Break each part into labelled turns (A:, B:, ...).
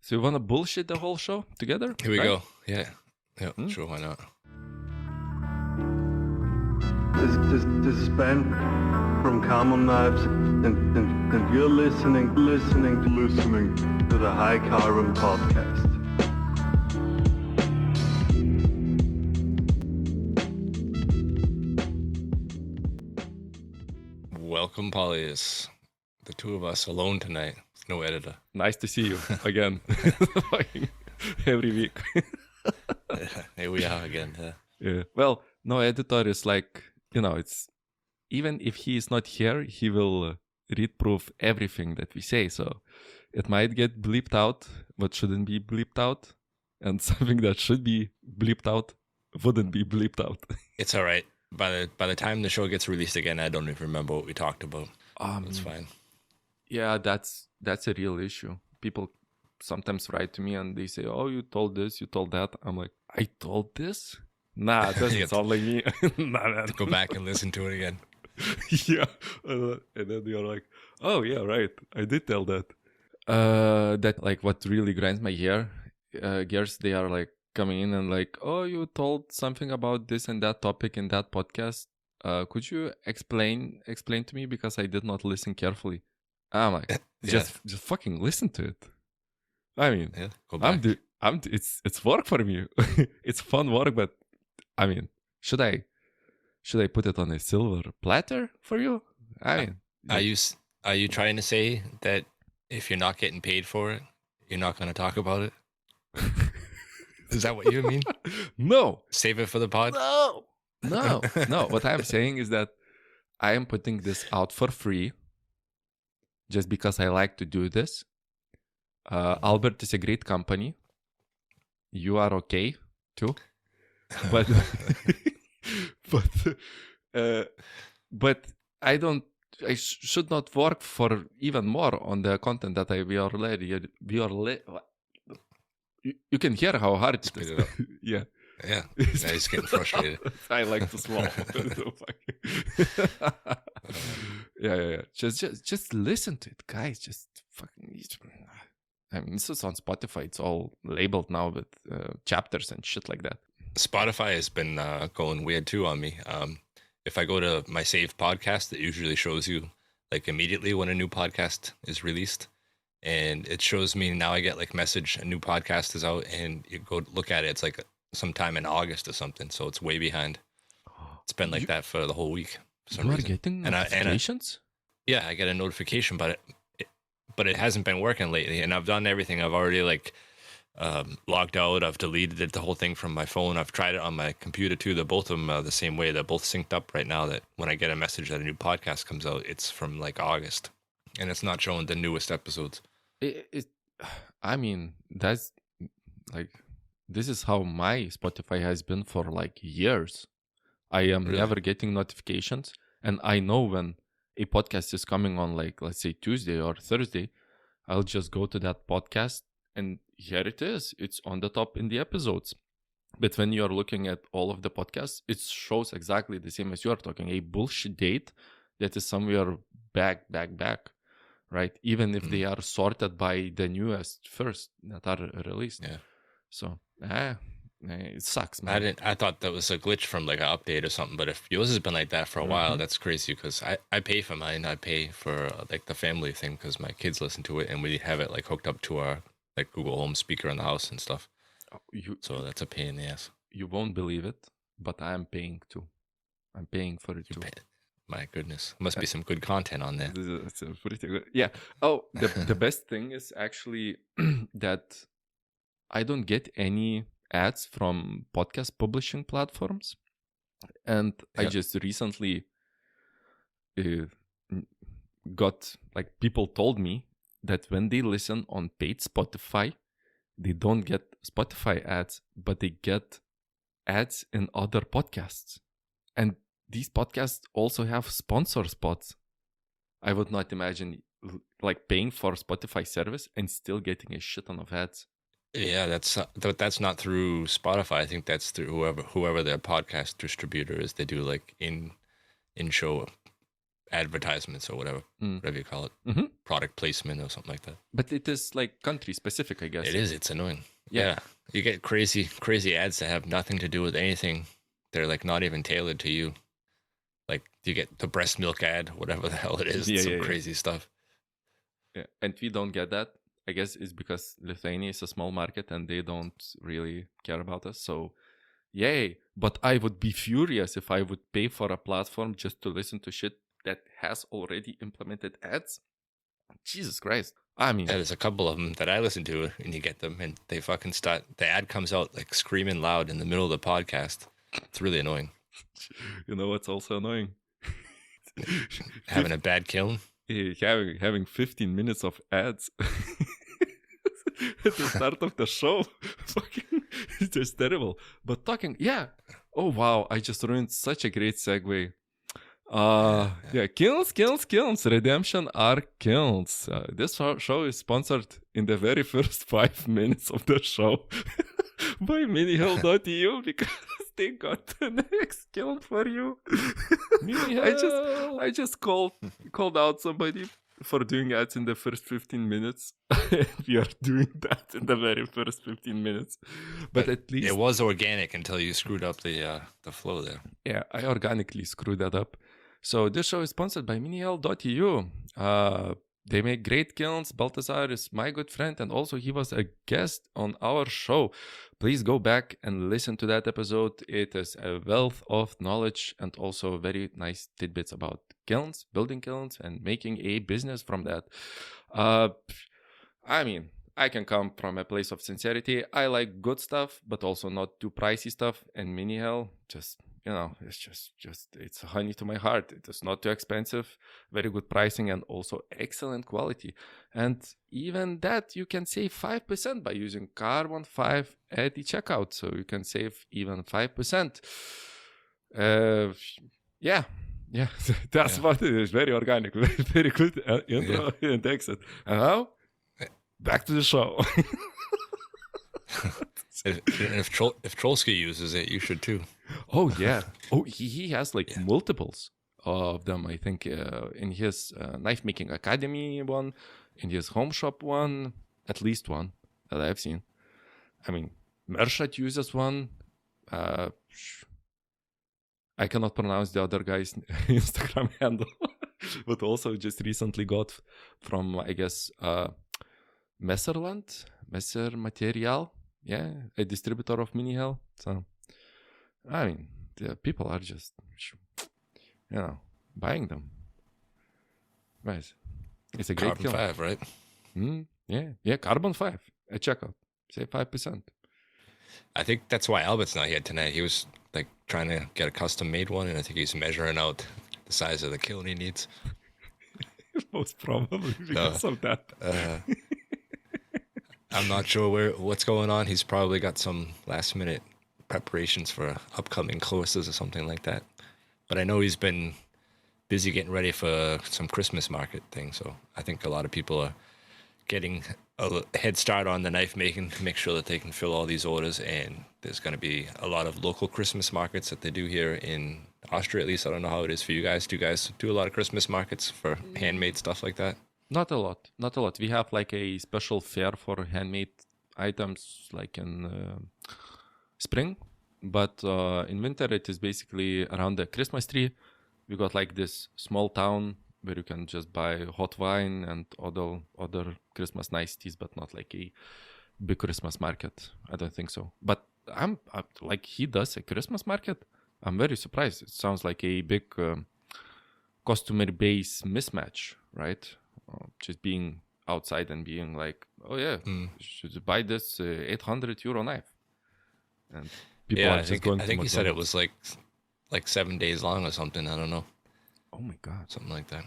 A: So you want to bullshit the whole show together?
B: Here we
A: right?
B: go. Yeah. Sure, why not?
C: This is Ben from Common Knives, and you're listening to the High Carbon Podcast.
B: Welcome, Pauli. It's the two of us alone tonight. No editor.
A: Nice to see you again. Every week.
B: Here we are again.
A: Yeah. Well, no editor is like, it's even if he is not here, he will read-proof everything that we say. So it might get bleeped out, but shouldn't be bleeped out. And something that should be bleeped out wouldn't be bleeped out.
B: It's all right. By the time the show gets released again, I don't even remember what we talked about. It's fine.
A: Yeah, that's a real issue. People sometimes write to me and they say, "Oh, you told this, you told that." I'm like, "I told this? Nah, it doesn't sound like me." Nah, man.
B: Go back and listen to it again.
A: Yeah, and then you're like, "Oh yeah, right, I did tell that." That like what really grinds my gears. They are like coming in and like, "Oh, you told something about this and that topic in that podcast. Could you explain to me because I did not listen carefully?" I'm like, just fucking listen to it. I mean,
B: go back.
A: It's work for me. It's fun work, but I mean, should I put it on a silver platter for you? I mean,
B: are you trying to say that if you're not getting paid for it, you're not going to talk about it? Is that what you mean?
A: No.
B: Save it for the pod?
A: No. What I'm saying is that I am putting this out for free just because I like to do this. Albert is a great company. You are okay too, but but I don't. I should not work for even more on the content that You can hear how hard it is. Yeah.
B: Yeah. He's getting frustrated.
A: I like to swallow. Yeah. Just listen to it, guys. Just fucking. I mean, this is on Spotify. It's all labeled now with chapters and shit like that.
B: Spotify has been going weird too on me. If I go to my saved podcast, it usually shows you like immediately when a new podcast is released. And it shows me now I get like message, a new podcast is out, and you go look at it. It's like sometime in August or something. So it's way behind. It's been like that for the whole week. For some reason.
A: Getting notifications?
B: Yeah, I get a notification, but it hasn't been working lately. And I've done everything. I've already like logged out. I've deleted it, the whole thing from my phone. I've tried it on my computer too. They're both of them the same way. They're both synced up right now. That when I get a message that a new podcast comes out, it's from like August, and it's not showing the newest episodes.
A: I mean, that's like, this is how my Spotify has been for like years. I am never getting notifications, and I know when a podcast is coming on, like, let's say Tuesday or Thursday, I'll just go to that podcast and here it is. It's on the top in the episodes. But when you're looking at all of the podcasts, it shows exactly the same as you're talking, a bullshit date that is somewhere back. Right, even if they are sorted by the newest first that are released.
B: Yeah.
A: So it sucks, man.
B: I thought that was a glitch from like an update or something. But if yours has been like that for a while, that's crazy because I pay for mine. I pay for like the family thing because my kids listen to it and we have it like hooked up to our like Google Home speaker in the house and stuff. So that's a pain in the ass.
A: You won't believe it, but I am paying too. I'm paying for it too.
B: My goodness, must be some good content on there.
A: It's pretty good. Yeah. Oh, the best thing is actually that I don't get any ads from podcast publishing platforms, and I just recently got like people told me that when they listen on paid Spotify, they don't get Spotify ads, but they get ads in other podcasts, and these podcasts also have sponsor spots. I would not imagine like paying for Spotify service and still getting a shit ton of ads.
B: Yeah, that's not through Spotify. I think that's through whoever their podcast distributor is. They do like in show advertisements or whatever you call it, product placement or something like that.
A: But it is like country specific, I guess.
B: It is. It's annoying.
A: Yeah.
B: You get crazy ads that have nothing to do with anything. They're like not even tailored to you. Like you get the breast milk ad, whatever the hell it is. Some crazy stuff.
A: Yeah, and we don't get that. I guess it's because Lithuania is a small market and they don't really care about us. So, yay. But I would be furious if I would pay for a platform just to listen to shit that has already implemented ads. Jesus Christ. I mean,
B: there's a couple of them that I listen to, and you get them, and they fucking start. The ad comes out like screaming loud in the middle of the podcast. It's really annoying.
A: You know what's also annoying?
B: Having a bad kiln.
A: Having 15 minutes of ads at the start of the show. Fucking, it's just terrible. But talking, oh wow, I just ruined such a great segue. Kilns. Redemption are kilns. This show is sponsored in the very first 5 minutes of the show by minihill.eu because they got the next kiln for you. I just called out somebody for doing ads in the first 15 minutes. We are doing that in the very first 15 minutes. But at least
B: it was organic until you screwed up the flow there.
A: Yeah, I organically screwed that up. So this show is sponsored by minihill.eu. They make great kilns. Baltazar is my good friend, and also he was a guest on our show. Please go back and listen to that episode. It is a wealth of knowledge and also very nice tidbits about kilns, building kilns, and making a business from that. I mean, I can come from a place of sincerity. I like good stuff, but also not too pricey stuff. And Minihill, just, it's just it's honey to my heart. It is not too expensive, very good pricing, and also excellent quality. And even that, you can save 5% by using Carbon 5 at the checkout. So you can save even 5%. That's what it is. Very organic, very good intro and exit. And now, back to the show.
B: If Trolsky uses it, you should too.
A: Oh yeah. Oh, he has multiples of them. I think in his knife making academy one, in his home shop one, at least one that I've seen. I mean, Mershat uses one. I cannot pronounce the other guy's Instagram handle, but also just recently got from, I guess, Messer Material, a distributor of Minihill. So, I mean, the people are just, buying them. Right. It's a great
B: Carbon 5, right?
A: Yeah, Carbon 5 at checkout. Say 5%.
B: I think that's why Albert's not here tonight. He was trying to get a custom made one, and I think he's measuring out the size of the kiln he needs.
A: Most probably because of that.
B: I'm not sure what's going on. He's probably got some last minute preparations for upcoming courses or something like that. But I know he's been busy getting ready for some Christmas market thing. So I think a lot of people are getting a head start on the knife making to make sure that they can fill all these orders. And there's going to be a lot of local Christmas markets that they do here in Austria, at least. I don't know how it is for you guys. Do you guys do a lot of Christmas markets for handmade stuff like that?
A: Not a lot. We have a special fair for handmade items in spring, but in winter it is basically around the Christmas tree. We got this small town where you can just buy hot wine and other Christmas niceties, but not a big Christmas market. I don't think so. But I'm he does a Christmas market. I'm very surprised. It sounds like a big customer base mismatch, right? Just being outside and being you should buy this 800 euro knife. And people are just going to
B: I think he said it was like 7 days long or something. I don't know.
A: Oh my God.
B: Something like that.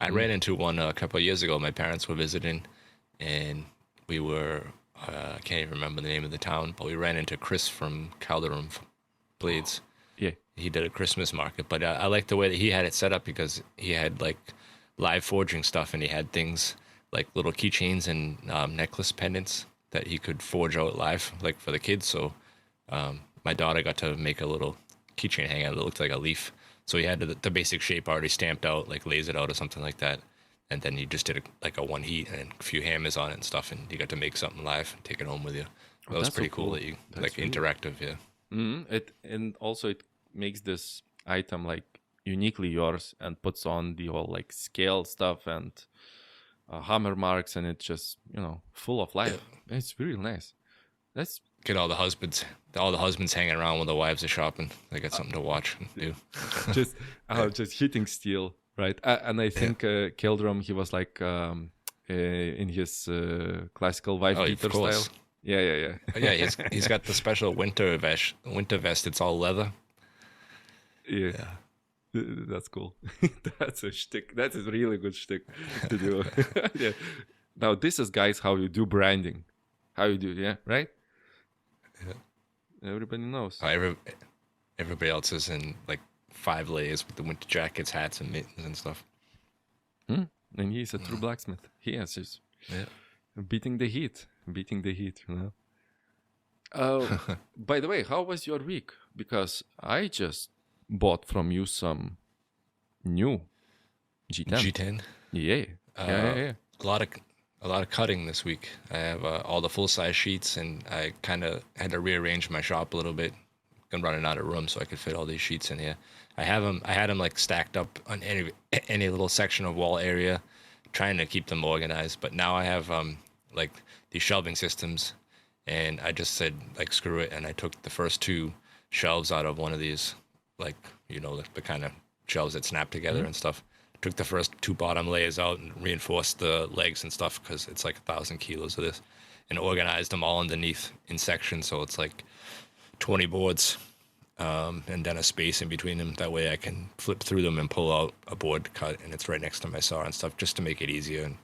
B: I ran into one a couple of years ago. My parents were visiting, and we were, I can't even remember the name of the town, but we ran into Chris from Calderon Blades.
A: Yeah.
B: He did a Christmas market, but I like the way that he had it set up because he had live forging stuff, and he had things like little keychains and necklace pendants that he could forge out live, for the kids. So my daughter got to make a little keychain hanger that looked like a leaf. So he had the basic shape already stamped out, like lasered out or something like that. And then you just did a one heat and a few hammers on it and stuff, and you got to make something live and take it home with you.
A: Oh,
B: That was
A: that's so
B: pretty cool
A: cool.
B: that you
A: That's
B: like
A: really
B: interactive, yeah.
A: And also it makes this item like uniquely yours and puts on the whole like scale stuff and hammer marks, and it's just full of life. It's really nice. That's
B: Get all the husbands hanging around while the wives are shopping. They got something to watch and do.
A: just hitting steel, right? And I think Keldrum, he was like in his classical wife
B: Oh,
A: beater
B: of course.
A: style. Yeah.
B: Oh, yeah, he's got the special winter vest. It's all leather.
A: Yeah. That's cool. That's a shtick. That's a really good shtick to do. Yeah. Now this is, guys, how you do branding. How you do, yeah, right? Yeah. Everybody knows.
B: Everybody else is in like 5 layers with the winter jackets, hats, and mittens and stuff.
A: And he's a true blacksmith. He is just beating the heat, By the way, how was your week? Because I just bought from you some new G10.
B: G10.
A: Yeah. Yeah.
B: A lot of cutting this week. I have all the full size sheets, and I kind of had to rearrange my shop a little bit. I'm running out of room, so I could fit all these sheets in here. I had them like stacked up on any little section of wall area, trying to keep them organized. But now I have like these shelving systems, and I just said like screw it, and I took the first 2 shelves out of one of these, like the kind of shelves that snap together and stuff. Took the first 2 bottom layers out and reinforced the legs and stuff because it's like 1,000 kilos of this, and organized them all underneath in sections. So it's like 20 boards and then a space in between them. That way I can flip through them and pull out a board cut, and it's right next to my saw and stuff just to make it easier. And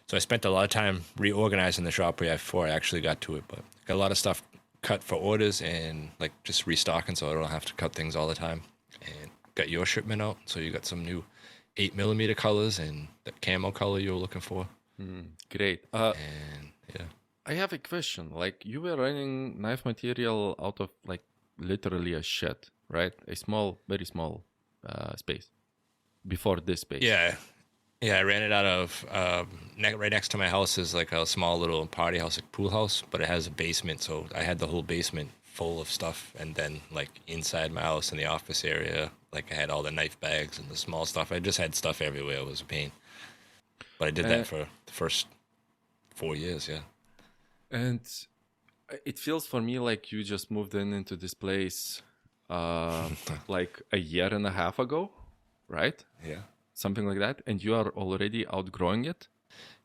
B: so I spent a lot of time reorganizing the shop before I actually got to it, but got a lot of stuff cut for orders and like just restocking so I don't have to cut things all the time. And got your shipment out, so you got some new 8mm colors and the camo color you were looking for.
A: Great.
B: And yeah,
A: I have a question. Like, you were running knife material out of like literally a shed, right? A small, very small space before this space.
B: yeah. I ran it out of right next to my house is like a small little party house, like pool house, but it has a basement, so I had the whole basement full of stuff. And then like inside my house in the office area, like I had all the knife bags and the small stuff. I just had stuff everywhere. It was a pain. But I did that for the first 4 years, yeah.
A: And it feels for me like you just moved into this place like a year and a half ago, right?
B: Yeah.
A: Something like that. And you are already outgrowing it?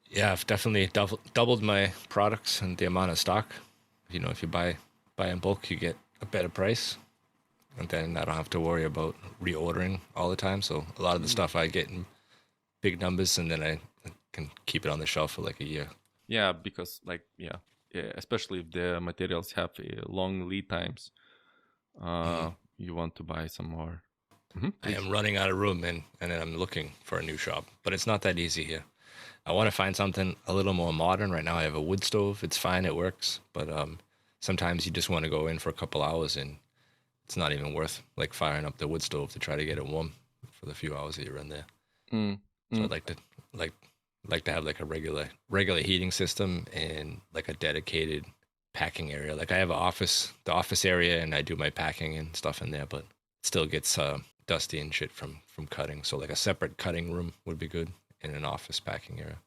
B: Yeah, I've definitely doubled my products and the amount of stock. If you buy in bulk, you get a better price. And then I don't have to worry about reordering all the time. So a lot of the stuff I get in big numbers, and then I can keep it on the shelf for like a year.
A: Yeah, because especially if the materials have long lead times, you want to buy some more.
B: I am running out of room, and then I'm looking for a new shop. But it's not that easy here. I want to find something a little more modern. Right now I have a wood stove. It's fine, it works. But sometimes you just want to go in for a couple hours, and it's not even worth like firing up the wood stove to try to get it warm for the few hours that you're in there. So I'd like to have like a regular heating system and like a dedicated packing area. Like I have the office area, and I do my packing and stuff in there, but it still gets dusty and shit from cutting. So like a separate cutting room would be good in an office packing area.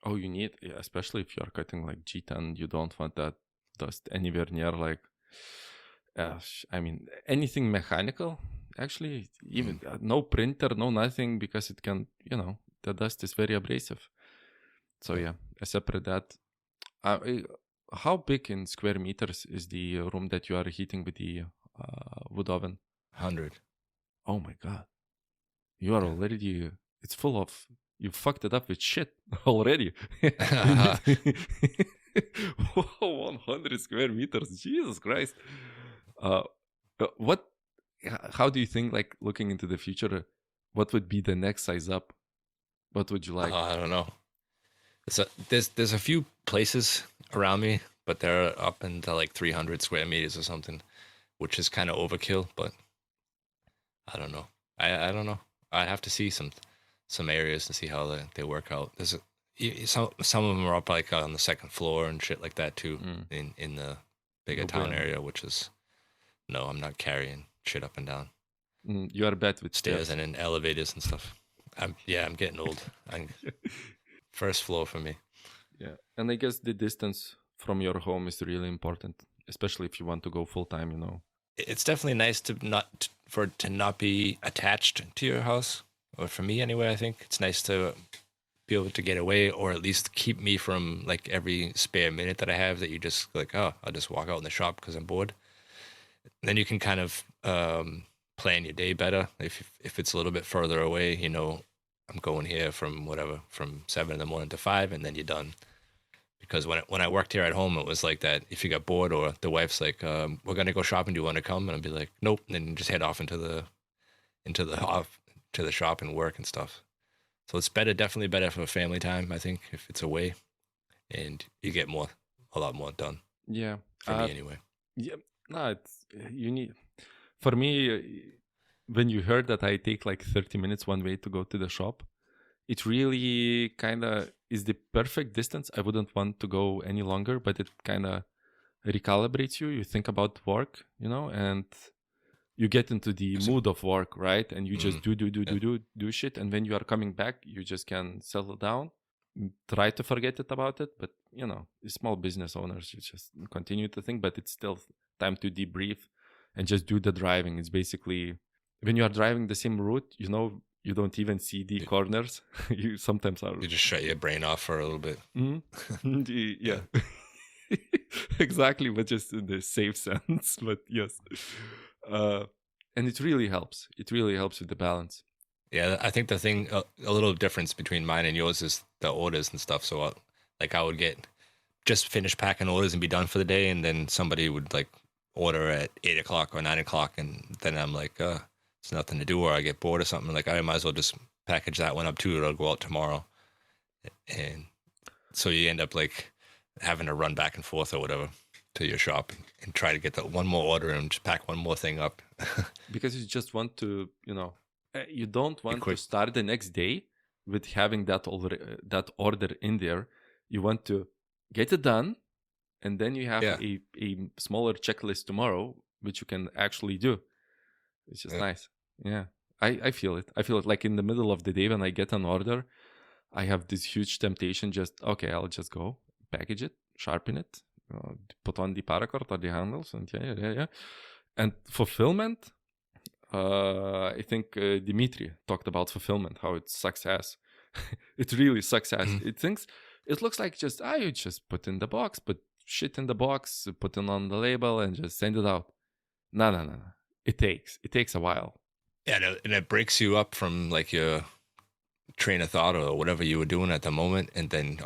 A: Oh, you need, especially if you're cutting like G10, you don't want that dust anywhere near like, anything mechanical, actually, even no printer, no nothing, because it can, the dust is very abrasive. So yeah, I separate that. How big in square meters is the room that you are heating with the wood oven?
B: 100.
A: Oh my God. You are already, it's full of, you fucked it up with shit already. 100 square meters. Jesus Christ. How do you think, like looking into the future, what would be the next size up? What would you like?
B: I don't know. There's a few places around me, but they're up into like 300 square meters or something, which is kind of overkill, but I don't know. I don't know. I have to see some areas and see how they work out. Some of them are up like on the second floor and shit like that too, in the bigger
A: No
B: town
A: bueno.
B: area, which is no, I'm not carrying shit up and down
A: You are bad with
B: stairs
A: steps.
B: and in elevators and stuff. I'm getting old. First floor for me.
A: Yeah, and I guess the distance from your home is really important, especially if you want to go full time.
B: It's definitely nice to not be attached to your house, or for me anyway. I think it's nice to be able to get away, or at least keep me from like every spare minute that I have that you just like, oh, I'll just walk out in the shop because I'm bored. And then you can kind of plan your day better. If it's a little bit further away, I'm going here from 7 in the morning to 5, and then you're done. Because when I worked here at home, it was like that. If you got bored, or the wife's like, "We're gonna go shopping. Do you want to come?" And I'd be like, "Nope." And then you just head off into the shop and work and stuff. So it's definitely better for family time, I think, if it's away, and you get a lot more done.
A: Yeah,
B: for me anyway.
A: Yeah, no, it's you need. For me, when you heard that I take like 30 minutes one way to go to the shop, it really kind of is the perfect distance. I wouldn't want to go any longer, but it kind of recalibrates you. You think about work, and you get into the mood of work, right? And you just do shit. And when you are coming back, you just can settle down, try to forget about it. But, small business owners, you just continue to think, but it's still time to debrief and just do the driving. It's basically, when you are driving the same route, you don't even see the corners. You sometimes are.
B: You just shut your brain off for a little bit.
A: Yeah. Exactly, but just in the safe sense. But yes. And it really helps. It really helps with the balance.
B: Yeah, I think the thing, a little difference between mine and yours is the orders and stuff. So I would just finish packing orders and be done for the day. And then somebody would like order at 8 o'clock or 9 o'clock. And then I'm like, it's nothing to do, or I get bored or something. Like I might as well just package that one up too. It'll go out tomorrow. And so you end up like having to run back and forth or whatever to your shop and try to get that one more order and just pack one more thing up.
A: Because you just want to, you don't want to start the next day with having that order in there. You want to get it done, and then you have a smaller checklist tomorrow, which you can actually do. It's just nice. Yeah, I feel it. I feel it like in the middle of the day when I get an order, I have this huge temptation. I'll just go package it, sharpen it, put on the paracord or the handles, and yeah. And fulfillment, I think Dimitri talked about fulfillment, how it sucks ass. It really sucks ass. It looks like you just put in the box, put shit in the box, put it on the label, and just send it out. No. It takes a while.
B: Yeah, and it breaks you up from like your train of thought or whatever you were doing at the moment, and then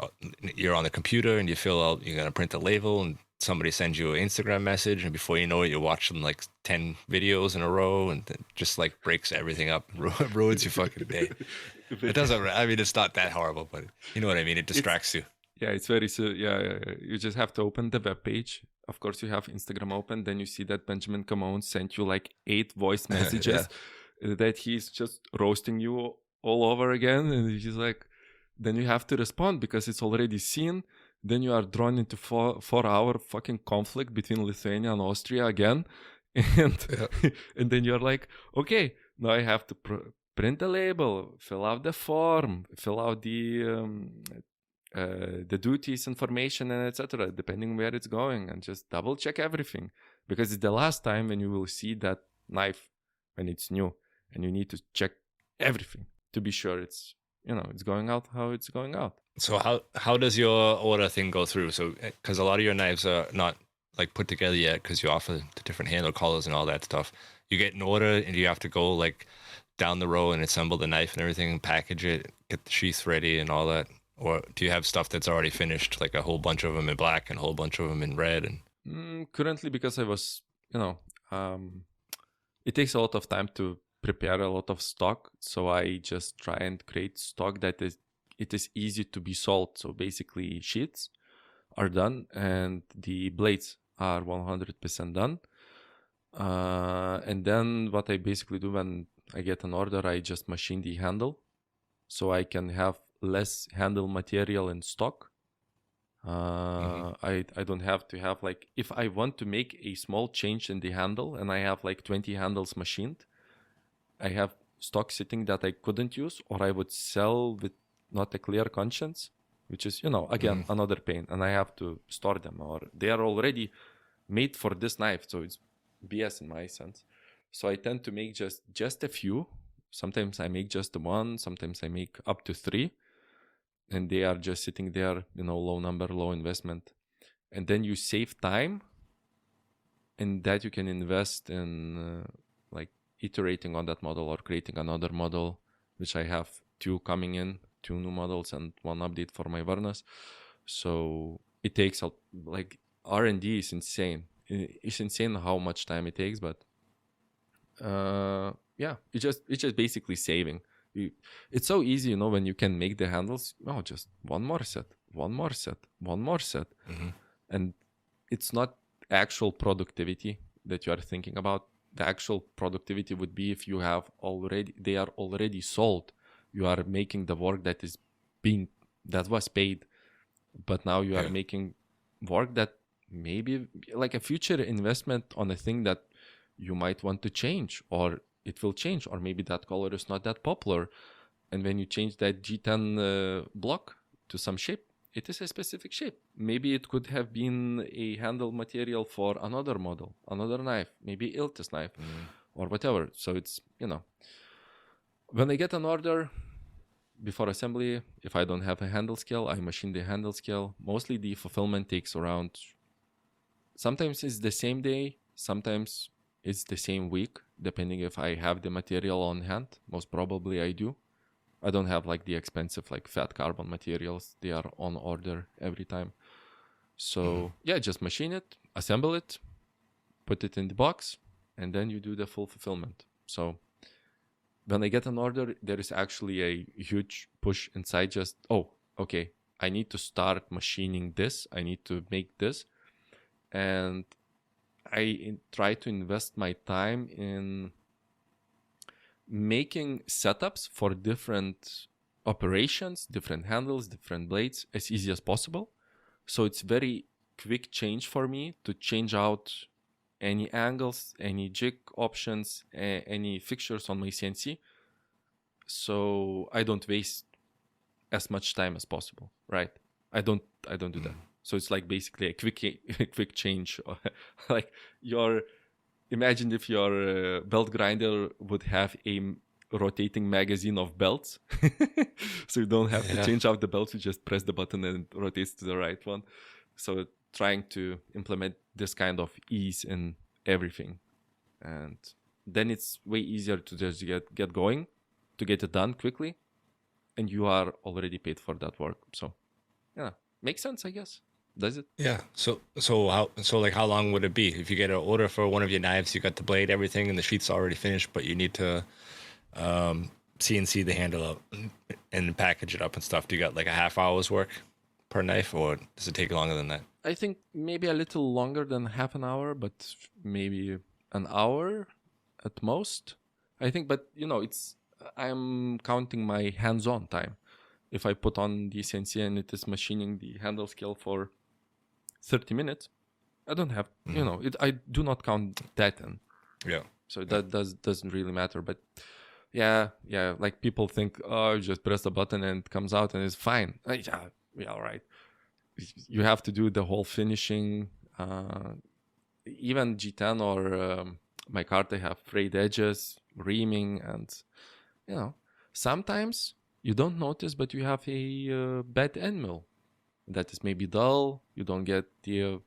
B: you're on the computer and you fill out, you're gonna print the label, and somebody sends you an Instagram message, and before you know it, you're watching like 10 videos in a row, and it just like breaks everything up, ruins your fucking day. It doesn't. I mean, it's not that horrible, but you know what I mean. It distracts you.
A: Yeah, it's very yeah. You just have to open the web page. Of course, you have Instagram open. Then you see that Benjamin Camon sent you like 8 voice messages that he's just roasting you all over again, and he's like, then you have to respond because it's already seen. Then you are drawn into 4-hour fucking conflict between Lithuania and Austria again, and and then you're like, okay, now I have to print the label, fill out the form, fill out the duties information, and etc., depending where it's going, and just double check everything, because it's the last time when you will see that knife when it's new, and you need to check everything to be sure it's it's going out how it's going out.
B: So how does your order thing go through? So because a lot of your knives are not like put together yet, because you offer the different handle colors and all that stuff. You get an order and you have to go like down the row and assemble the knife and everything, and package it, get the sheath ready and all that. Or do you have stuff that's already finished, like a whole bunch of them in black and a whole bunch of them in red? And
A: currently, because I was, it takes a lot of time to prepare a lot of stock, so I just try and create stock that it is easy to be sold. So basically, sheets are done and the blades are 100% done. And then what I basically do when I get an order, I just machine the handle, so I can have less handle material in stock. I don't have to have like, if I want to make a small change in the handle and I have like 20 handles machined, I have stock sitting that I couldn't use, or I would sell with not a clear conscience, which is, again, another pain, and I have to store them, or they are already made for this knife, so it's BS in my sense. So I tend to make just a few. Sometimes I make just one, sometimes I make up to 3, and they are just sitting there, low number, low investment. And then you save time, and that you can invest in like iterating on that model or creating another model, which I have 2 coming in, 2 new models and 1 update for my Varnas. So it takes like R&D is insane. It's insane how much time it takes, but it's just basically saving. It's so easy, when you can make the handles. Just one more set, and it's not actual productivity that you are thinking about. The actual productivity would be if they are already sold. You are making the work that was paid, but now you are making work that maybe like a future investment on a thing that you might want to change, or it will change, or maybe that color is not that popular. And when you change that G10 block to some shape, it is a specific shape. Maybe it could have been a handle material for another model, another knife, maybe Iltis knife or whatever. So it's, when I get an order before assembly, if I don't have a handle scale, I machine the handle scale. Mostly the fulfillment takes around, sometimes it's the same day, sometimes it's the same week, depending if I have the material on hand. Most probably I do. I don't have like the expensive like fat carbon materials. They are on order every time. So just machine it, assemble it, put it in the box, and then you do the full fulfillment. So when I get an order, there is actually a huge push inside just, okay, I need to start machining this. I need to make this. And I try to invest my time in making setups for different operations, different handles, different blades as easy as possible. So it's very quick change for me to change out any angles, any jig options, any fixtures on my CNC. So I don't waste as much time as possible, right? I don't do that. So it's like basically a quick change. Like imagine if your belt grinder would have a rotating magazine of belts. So you don't have to change out the belts, you just press the button and it rotates to the right one. So trying to implement this kind of ease in everything. And then it's way easier to just get going, to get it done quickly. And you are already paid for that work. So makes sense, I guess. Does it?
B: Yeah. So how long would it be if you get an order for one of your knives? You got the blade, everything, and the sheet's already finished, but you need to CNC the handle up and package it up and stuff. Do you got like a half hour's work per knife, or does it take longer than that?
A: I think maybe a little longer than half an hour, but maybe an hour at most. I think, but I'm counting my hands-on time. If I put on the CNC and it is machining the handle scale for 30 minutes, I don't have, I do not count that in.
B: Yeah.
A: So that doesn't really matter. But like people think, just press the button and it comes out and it's fine. All right. You have to do the whole finishing. Even G10 or my cart, they have frayed edges, reaming, and, sometimes you don't notice, but you have a bad end mill that is maybe dull. You don't get the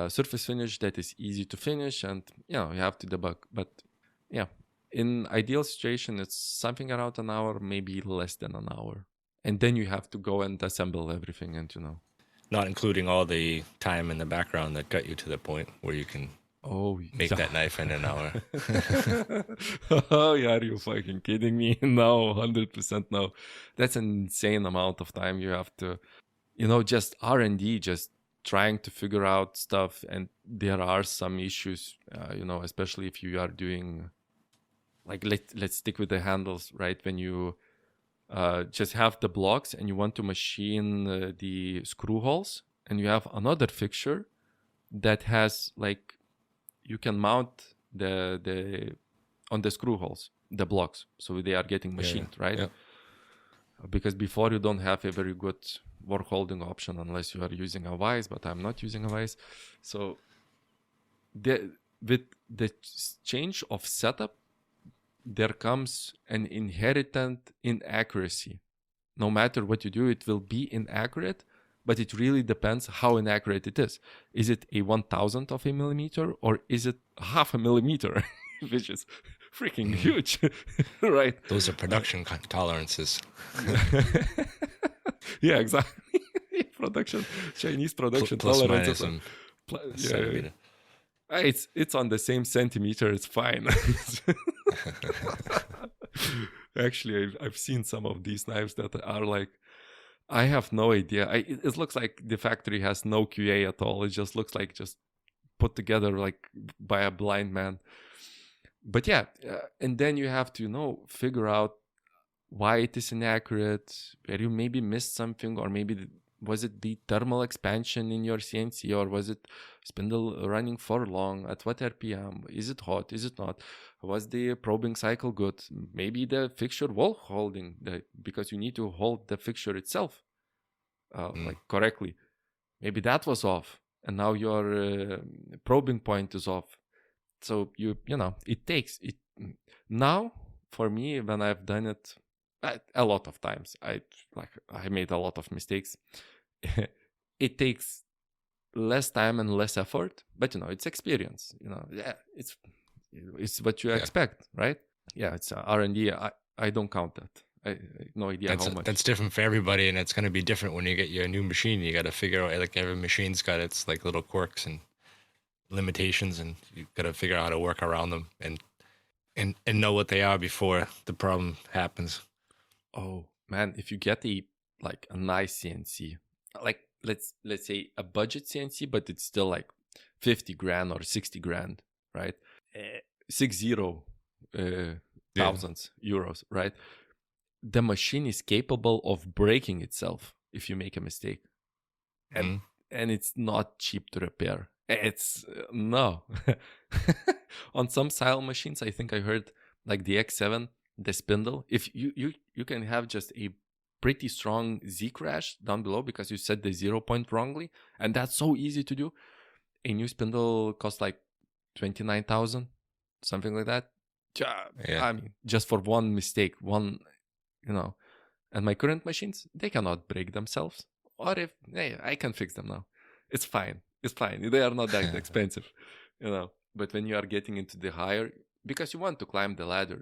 A: surface finish that is easy to finish, and you have to debug. But in ideal situation, it's something around an hour, maybe less than an hour, and then you have to go and assemble everything, and
B: not including all the time in the background that got you to the point where you can make that knife in an hour.
A: Are you fucking kidding me? No, 100% no. That's an insane amount of time you have to, just R&D, just trying to figure out stuff. And there are some issues, especially if you are doing like let's stick with the handles, right? When you just have the blocks and you want to machine the screw holes, and you have another fixture that has like you can mount the on the screw holes the blocks, so they are getting machined, right?
B: Yeah.
A: Because before you don't have a very good work holding option unless you are using a vise, but I'm not using a vise. So with the change of setup, there comes an inherent inaccuracy. No matter what you do, it will be inaccurate, but it really depends how inaccurate it is. Is it a 1,000th of a millimeter, or is it half a millimeter, which is freaking huge, right?
B: Those are production tolerances.
A: Yeah, exactly. Chinese production
B: Plus
A: tolerances.
B: minus
A: Yeah. It's on the same centimeter. It's fine. Actually, I've seen some of these knives that are like, I have no idea. It looks like the factory has no QA at all. It just looks like just put together like by a blind man. But yeah, and then you have to, figure out why it is inaccurate, where you maybe missed something, or maybe was it the thermal expansion in your CNC, or was it spindle running for long? At what RPM? Is it hot? Is it not? Was the probing cycle good? Maybe the fixture wall holding, because you need to hold the fixture itself like correctly. Maybe that was off, and now your probing point is off. So it takes it. Now for me, when I've done it a lot of times, I made a lot of mistakes. It takes less time and less effort, but it's experience. It's what you expect, right? Yeah, it's R&D. I don't count that. I no idea how much.
B: That's different for everybody, and it's going to be different when you get your new machine. You got to figure out, like, every machine's got its like little quirks and limitations, and you got to figure out how to work around them and know what they are before the problem happens.
A: Oh man, if you get a nice CNC, like let's say a budget CNC, but it's still like 50 grand or 60 grand, right? 60 thousands euros, right? The machine is capable of breaking itself if you make a mistake, and it's not cheap to repair. It's no. On some style machines, I think I heard like the X7, the spindle, if you can have just a pretty strong Z crash down below because you set the 0 point wrongly, and that's so easy to do. A new spindle costs like 29,000, something like that. I mean, just for one mistake, and my current machines, they cannot break themselves. Or if I can fix them now, it's fine. They are not that expensive, But when you are getting into the higher, because you want to climb the ladder,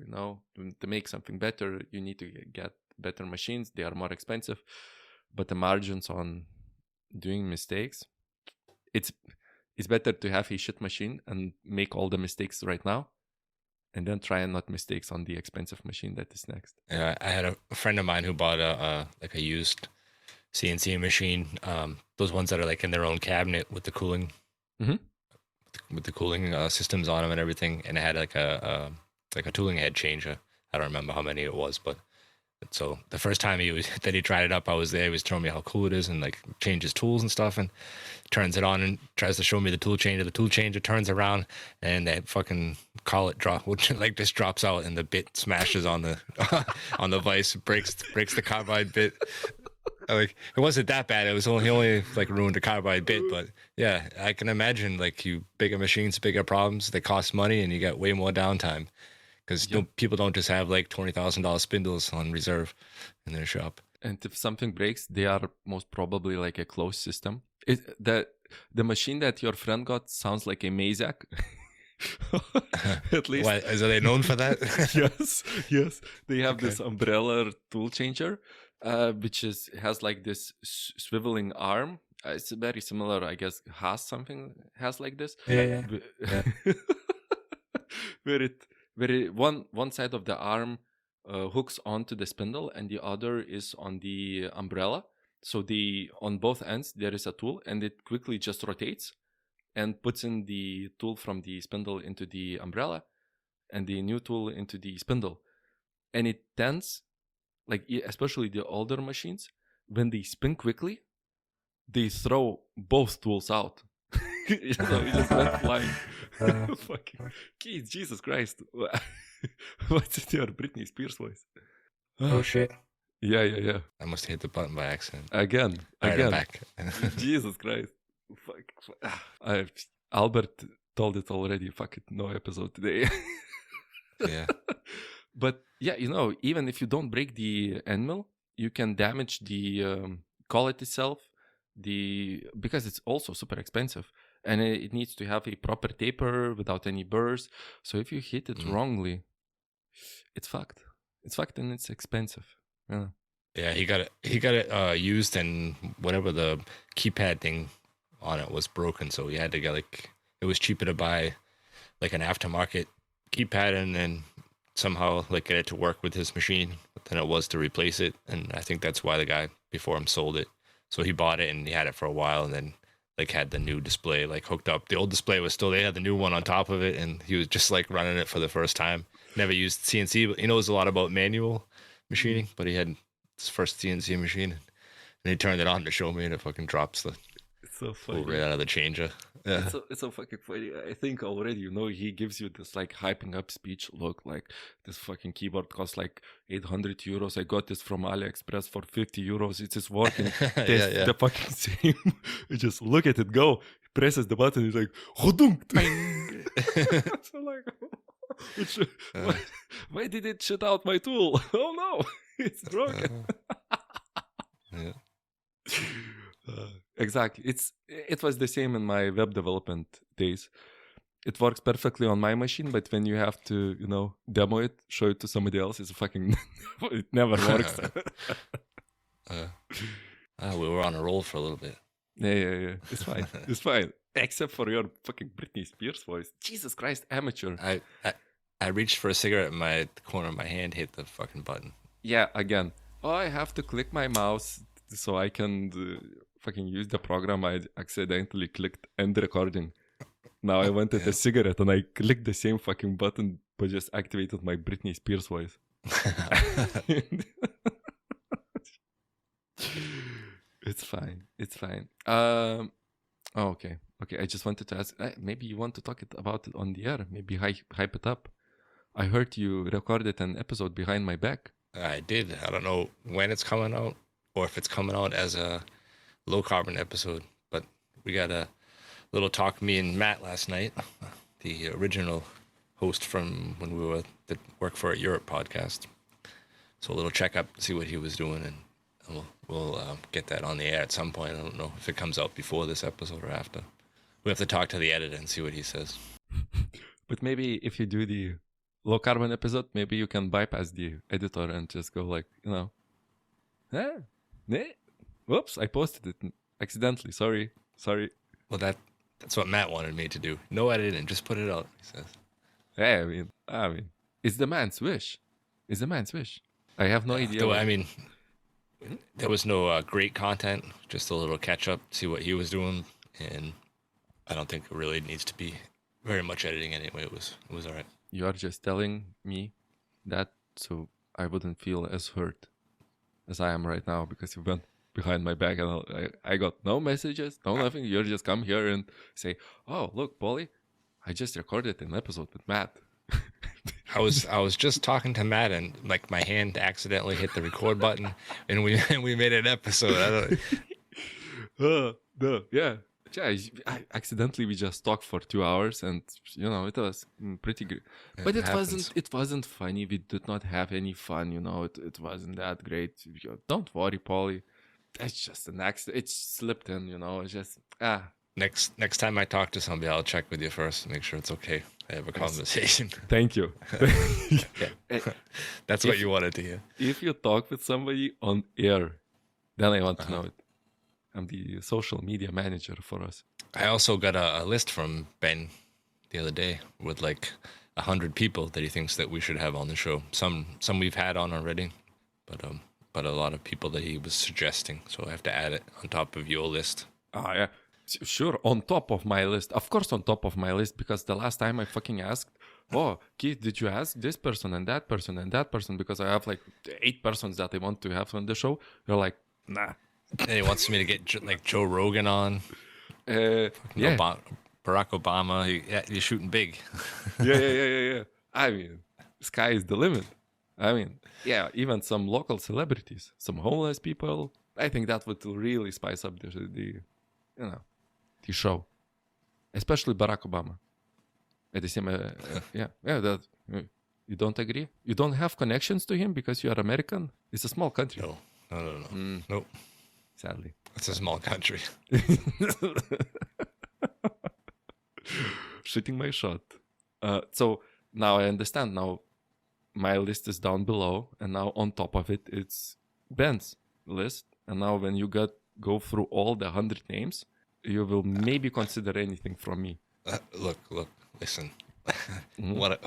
A: to make something better, you need to get better machines. They are more expensive, but the margins on doing mistakes, it's better to have a shit machine and make all the mistakes right now, and then try and not mistakes on the expensive machine that is next.
B: Yeah, I had a friend of mine who bought a used CNC machine, those ones that are like in their own cabinet with the cooling, with the cooling systems on them and everything, and it had like a tooling head changer. I don't remember how many it was, but so the first time he tried it up, I was there. He was telling me how cool it is and like changes tools and stuff, and turns it on and tries to show me the tool changer. The tool changer turns around and that fucking collet drop, which like just drops out, and the bit smashes on the on the vise, breaks the carbide bit. Like, it wasn't that bad. It was only like ruined a carbide bit, but yeah, I can imagine like bigger machines, bigger problems. They cost money, and you get way more downtime because people don't just have like $20,000 spindles on reserve in their shop.
A: And if something breaks, they are most probably like a closed system. The machine that your friend got sounds like a Mazak. At least.
B: Why, are they known for that?
A: Yes. They have this umbrella tool changer, which has like this swiveling arm. It's very similar, I guess. Has like this.
B: Yeah.
A: where one side of the arm hooks onto the spindle, and the other is on the umbrella. So on both ends there is a tool, and it quickly just rotates and puts in the tool from the spindle into the umbrella, and the new tool into the spindle. And it tends, like especially the older machines, when they spin quickly, they throw both tools out. You know, it just went flying. Fucking Keith, Jesus Christ. What's in your Britney Spears voice?
B: Oh shit.
A: Yeah.
B: I must have hit the button by accident.
A: Again.
B: Alright, I'm back.
A: Jesus Christ. Fuck. Albert told it already. Fuck it. No episode today.
B: Yeah.
A: But yeah, you know, even if you don't break the end mill, you can damage the collet itself. Because it's also super expensive, and it needs to have a proper taper without any burrs. So if you hit it wrongly, it's fucked. It's fucked, and it's expensive. Yeah.
B: Yeah, he got it used, and whatever the keypad thing on it was broken, so he had to get it was cheaper to buy like an aftermarket keypad and then somehow like get it to work with his machine than it was to replace it. And I think that's why the guy before him sold it. So he bought it and he had it for a while, and then like had the new display like hooked up. The old display was still, they had the new one on top of it, and he was just like running it for the first time. Never used CNC, but he knows a lot about manual machining, but he had his first CNC machine, and he turned it on to show me, and it fucking drops the
A: so funny.
B: Right out of the changer. Yeah.
A: It's so fucking funny. I think already, you know, he gives you this like hyping up speech. Look, like this fucking keyboard costs like 800 euros. I got this from AliExpress for 50 euros. It is working.
B: Yeah.
A: The fucking same. You just look at it go. He presses the button. He's like, hodunk. So like, why did it shut out my tool? Oh no, it's broken.
B: Yeah.
A: Exactly. It was the same in my web development days. It works perfectly on my machine, but when you have to, you know, demo it, show it to somebody else, it's fucking it never works.
B: We were on a roll for a little bit.
A: Yeah. It's fine. It's fine. Except for your fucking Britney Spears voice. Jesus Christ, amateur.
B: I reached for a cigarette, and the corner of my hand hit the fucking button.
A: Yeah, again. Oh, I have to click my mouse so I can fucking use the program. I accidentally clicked end recording. Now I wanted a cigarette and I clicked the same fucking button but just activated my Britney Spears voice. It's fine. Okay. I just wanted to ask, maybe you want to talk about it on the air. Maybe hype it up. I heard you recorded an episode behind my back.
B: I did. I don't know when it's coming out or if it's coming out as a low carbon episode, but we got a little talk, me and Matt last night, the original host from when we were that work for a Europe podcast. So a little checkup, see what he was doing, and we'll get that on the air at some point. I don't know if it comes out before this episode or after. We have to talk to the editor and see what he says.
A: But maybe if you do the low carbon episode, maybe you can bypass the editor and just go like, you know, whoops, I posted it accidentally. Sorry.
B: Well, that's what Matt wanted me to do. No editing, just put it out, he says.
A: Hey, I mean, it's the man's wish. I have no idea.
B: I mean, there was no great content, just a little catch up, see what he was doing, and I don't think it really needs to be very much editing anyway. It was all right.
A: You are just telling me that so I wouldn't feel as hurt as I am right now because you went behind my back and I got no messages, no nothing. You just come here and say, "Oh, look, Pauli, I just recorded an episode with Matt."
B: I was just talking to Matt and like my hand accidentally hit the record button and we made an episode. I don't.
A: No, yeah. Accidentally we just talked for 2 hours and you know it was pretty good, but it wasn't funny. We did not have any fun, you know. It wasn't that great. Don't worry, Pauli, that's just an accident. It slipped in, you know. It's just
B: next time I talk to somebody, I'll check with you first, make sure it's okay. I have a conversation.
A: Thank you.
B: That's what you wanted to hear.
A: If you talk with somebody on air, then I want to know it. I'm the social media manager for us.
B: I also got a list from Ben the other day with like 100 people that he thinks that we should have on the show. Some we've had on already, but a lot of people that he was suggesting. So I have to add it on top of your list.
A: Yeah, sure. On top of my list, of course, on top of my list, because the last time I fucking asked, oh, Keith, did you ask this person and that person and that person? Because I have like 8 persons that I want to have on the show. You're like, nah.
B: And he wants me to get like Joe Rogan on.
A: Yeah.
B: Barack Obama. He's shooting big.
A: Yeah. I mean, sky is the limit. I mean, yeah, even some local celebrities, some homeless people. I think that would really spice up the show, especially Barack Obama. At the same, that you don't agree? You don't have connections to him because you are American? It's a small country.
B: No. Nope.
A: Sadly.
B: It's a small country.
A: Shooting my shot. So now I understand. Now my list is down below, and now on top of it, it's Ben's list. And now when you go through all the 100 names, you will maybe consider anything from me.
B: Look, listen. What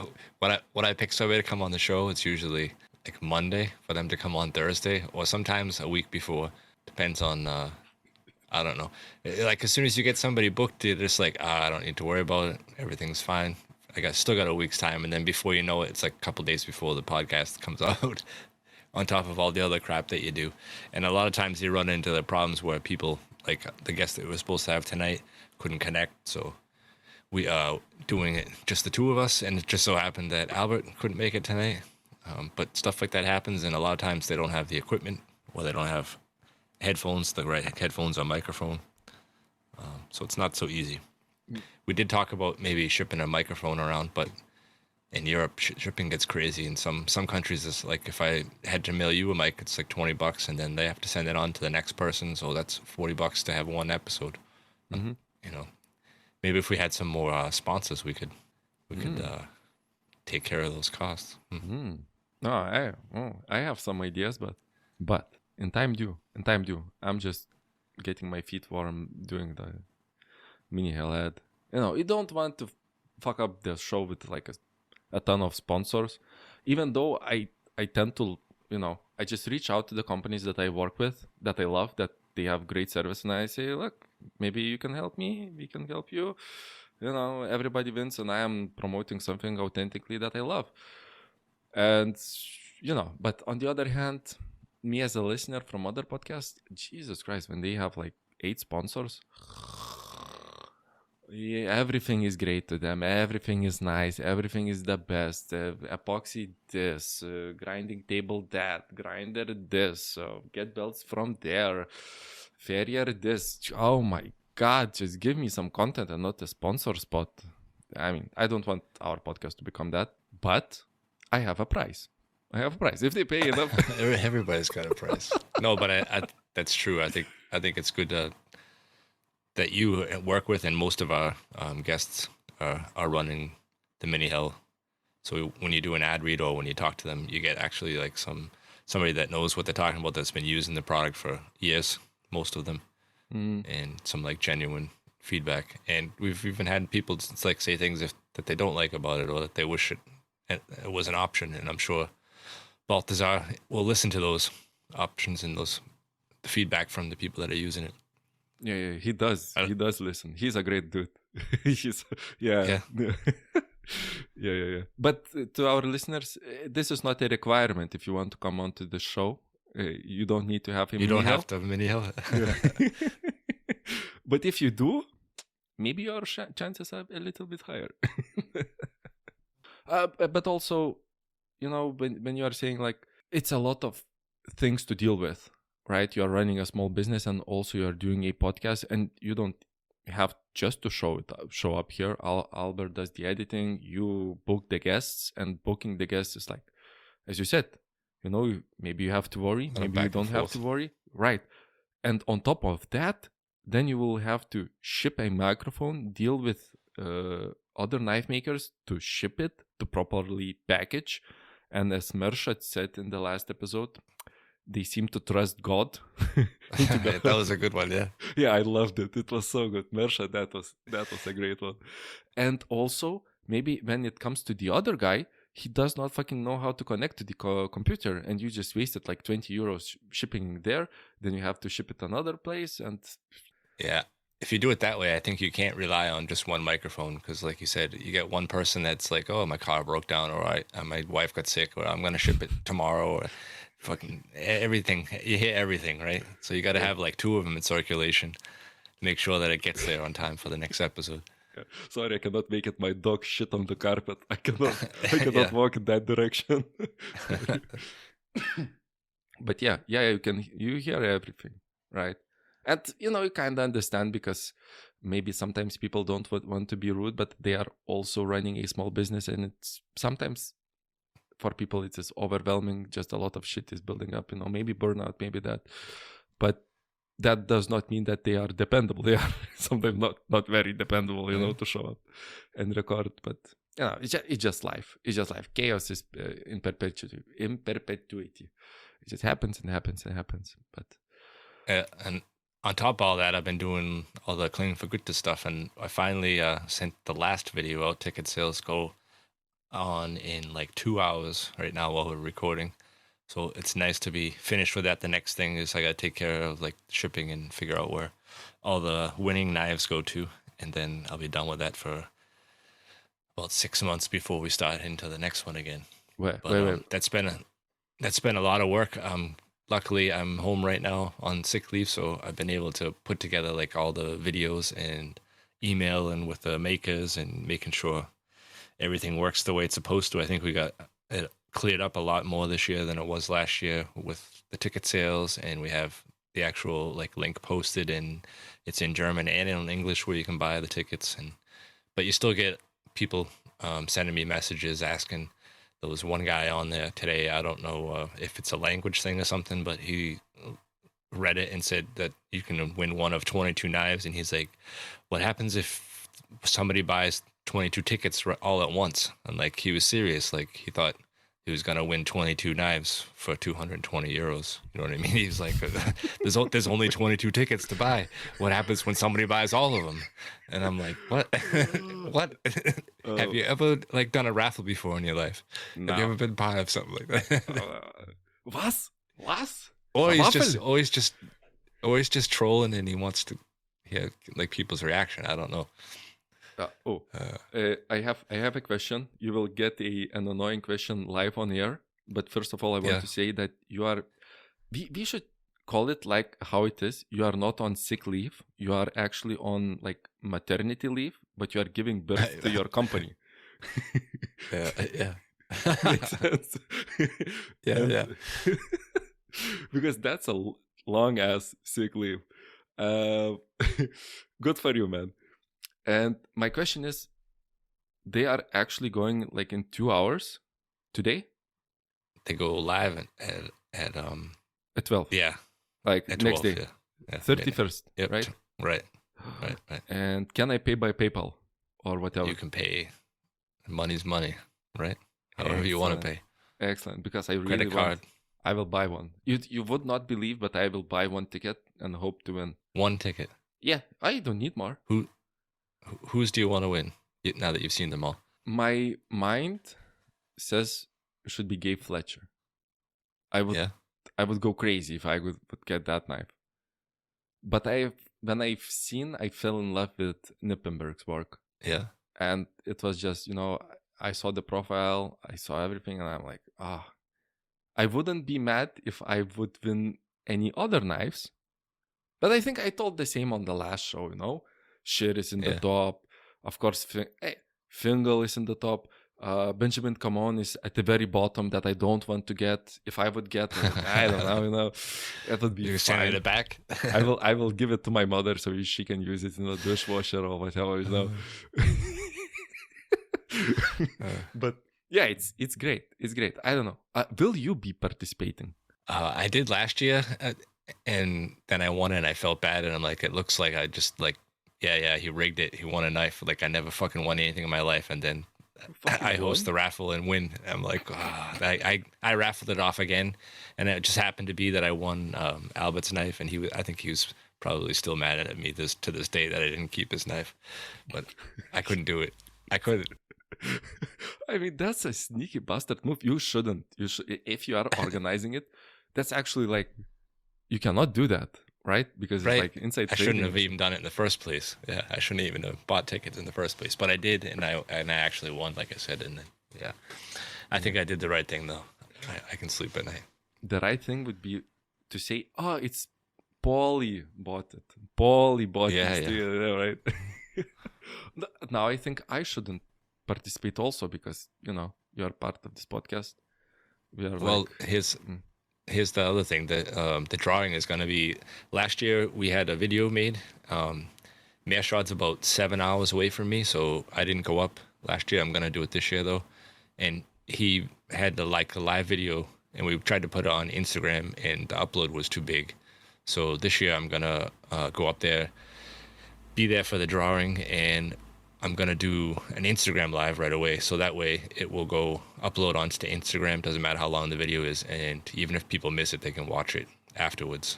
B: I pick somebody to come on the show, it's usually like Monday for them to come on Thursday, or sometimes a week before. Depends on, I don't know. Like as soon as you get somebody booked, you're just like, I don't need to worry about it. Everything's fine. I still got a week's time, and then before you know it, it's like a couple days before the podcast comes out. On top of all the other crap that you do. And a lot of times you run into the problems where people, like the guest that we were supposed to have tonight, couldn't connect. So we doing it just the two of us, and it just so happened that Albert couldn't make it tonight. But stuff like that happens, and a lot of times they don't have the equipment, or they don't have headphones, the right headphones or microphone. So it's not so easy. We did talk about maybe shipping a microphone around, but in Europe, shipping gets crazy. In some countries, it's like if I had to mail you a mic, it's like $20, and then they have to send it on to the next person. So that's $40 to have one episode.
A: Mm-hmm.
B: You know, maybe if we had some more sponsors, we could take care of those costs.
A: No, I have some ideas, but in time due, I'm just getting my feet warm doing the mini hellhead. You don't want to fuck up the show with like a ton of sponsors, even though I tend to, I just reach out to the companies that I work with, that I love, that they have great service, and I say, look, maybe you can help me, we can help you. Everybody wins, and I am promoting something authentically that I love. And, but on the other hand, me as a listener from other podcasts, Jesus Christ, when they have like 8 sponsors, yeah, everything is great to them. Everything is nice. Everything is the best. Epoxy this, grinding table that, grinder this, get belts from there, Farrier this. Oh my God, just give me some content and not a sponsor spot. I mean, I don't want our podcast to become that, but I have a price. If they pay enough.
B: Everybody's got a price. No, but I that's true. I think it's good that you work with, and most of our guests are running the mini hell. So when you do an ad read or when you talk to them, you get actually like somebody that knows what they're talking about, that's been using the product for years, most of them, and some like genuine feedback. And we've even had people like say things that they don't like about it, or that they wish it was an option. And I'm sure Baltazar will listen to those options and the feedback from the people that are using it.
A: Yeah, he does. He does listen. He's a great dude. Yeah. But to our listeners, this is not a requirement. If you want to come onto the show, you don't need to have him.
B: You don't have to have mini hell.
A: But if you do, maybe your chances are a little bit higher. But also, when you are saying like it's a lot of things to deal with. Right, you are running a small business, and also you are doing a podcast, and you don't have just to show up here. Albert does the editing, you book the guests, and booking the guests is like, as you said, maybe you have to worry, maybe you don't have to worry, right? And on top of that, then you will have to ship a microphone, deal with other knife makers to ship it, to properly package, and as Mershat said in the last episode, they seem to trust God.
B: That was a good one, yeah.
A: Yeah, I loved it. It was so good. Mersha, that was a great one. And also, maybe when it comes to the other guy, he does not fucking know how to connect to the computer, and you just wasted like 20 euros shipping there. Then you have to ship it another place, and
B: yeah. if you do it that way, I think you can't rely on just one microphone because, like you said, you get one person that's like, "Oh, my car broke down," or my wife got sick," or "I'm gonna ship it tomorrow," or fucking everything. You hear everything, right? So you got to have like two of them in circulation to make sure that it gets there on time for the next episode.
A: Yeah. Sorry, I cannot make it. My dog shit on the carpet. I cannot walk in that direction. But yeah, you hear everything, right? And you kind of understand because maybe sometimes people don't want to be rude, but they are also running a small business, and it's sometimes for people it is overwhelming. Just a lot of shit is building up, maybe burnout, maybe that, but that does not mean that they are dependable. They are sometimes not very dependable, to show up and record. But it's just life. It's just life. Chaos is in perpetuity. It just happens and happens and happens. But
B: and on top of all that, I've been doing all the Clean for Good stuff, and I finally sent the last video out. Ticket sales go on in like 2 hours right now while we're recording. So it's nice to be finished with that. The next thing is I got to take care of like shipping and figure out where all the winning knives go to. And then I'll be done with that for about 6 months before we start into the next one again.
A: Wait.
B: That's been a lot of work. Luckily, I'm home right now on sick leave, so I've been able to put together like all the videos and email and with the makers and making sure everything works the way it's supposed to. I think we got it cleared up a lot more this year than it was last year with the ticket sales, and we have the actual like link posted, and it's in German and in English where you can buy the tickets. But you still get people sending me messages asking. There was one guy on there today. I don't know if it's a language thing or something, but he read it and said that you can win one of 22 knives. And he's like, what happens if somebody buys 22 tickets all at once? And like, he was serious. Like, he thought he was going to win 22 knives for 220 euros. You know what I mean? He's like, there's only 22 tickets to buy. What happens when somebody buys all of them? And I'm like, what? What? Have you ever like done a raffle before in your life?
A: No.
B: Have you ever been part of something like that?
A: Was?
B: Or he's always just trolling, and he wants to hear like people's reaction. I don't know.
A: I have a question. You will get an annoying question live on air. But first of all, I want to say that you are. We should call it like how it is. You are not on sick leave. You are actually on like maternity leave, but you are giving birth to your company.
B: Yeah.
A: Makes sense.
B: Yeah.
A: Because that's a long ass sick leave. Good for you, man. And my question is, they are actually going like in 2 hours today?
B: They go live at
A: 12.
B: Yeah.
A: Like
B: at
A: next
B: 12,
A: day.
B: Yeah.
A: 31st,
B: Yep.
A: right?
B: Right.
A: And can I pay by PayPal or whatever?
B: You can pay. Money's money, right? However you want to pay.
A: Excellent, because I really
B: Credit card.
A: I will buy one. You would not believe, but I will buy one ticket and hope to win.
B: One ticket.
A: Yeah, I don't need more.
B: Whose do you want to win now that you've seen them all?
A: My mind says it should be Gabe Fletcher. I would go crazy if I would get that knife. But when I fell in love with Nippenberg's work.
B: Yeah.
A: And it was just, I saw the profile, I saw everything, and I'm like, I wouldn't be mad if I would win any other knives. But I think I told the same on the last show, Shit is in the top. Of course, Fingal is in the top. Benjamin Camon is at the very bottom that I don't want to get. If I would get, I don't know, it would be
B: you
A: fine.
B: send it back.
A: I will give it to my mother so she can use it in the dishwasher or whatever, But yeah, it's great. It's great. I don't know. Will you be participating?
B: I did last year, and then I won it, and I felt bad, and I'm like, it looks like I just like, yeah, he rigged it. He won a knife. Like I never fucking won anything in my life, and then I host the raffle and win. I'm like, I raffled it off again, and it just happened to be that I won Albert's knife, and I think he was probably still mad at me to this day that I didn't keep his knife, but I couldn't do it. I couldn't.
A: I mean, that's a sneaky bastard move. You shouldn't. If you are organizing it, that's actually like, you cannot do that. right? Because
B: Right.
A: it's like inside
B: I
A: trading.
B: shouldn't have even done it in the first place. Yeah, I shouldn't even have bought tickets in the first place, but I did, and I actually won, like I said, and then, yeah, I think I did the right thing though. I can sleep at night.
A: The right thing would be to say, "Oh, it's Pauli bought it. Pauli bought
B: Yeah,
A: this."
B: yeah.
A: Right. Now I think I shouldn't participate also because you're part of this podcast. We are
B: Well,
A: like,
B: here's the other thing. The drawing is going to be. Last year we had a video made. Meerschad's about 7 hours away from me, so I didn't go up last year. I'm going to do it this year though, and he had a live video, and we tried to put it on Instagram, and the upload was too big. So this year I'm gonna go up there, be there for the drawing, and I'm gonna do an Instagram live right away. So that way it will go upload onto Instagram. Doesn't matter how long the video is, and even if people miss it, they can watch it afterwards.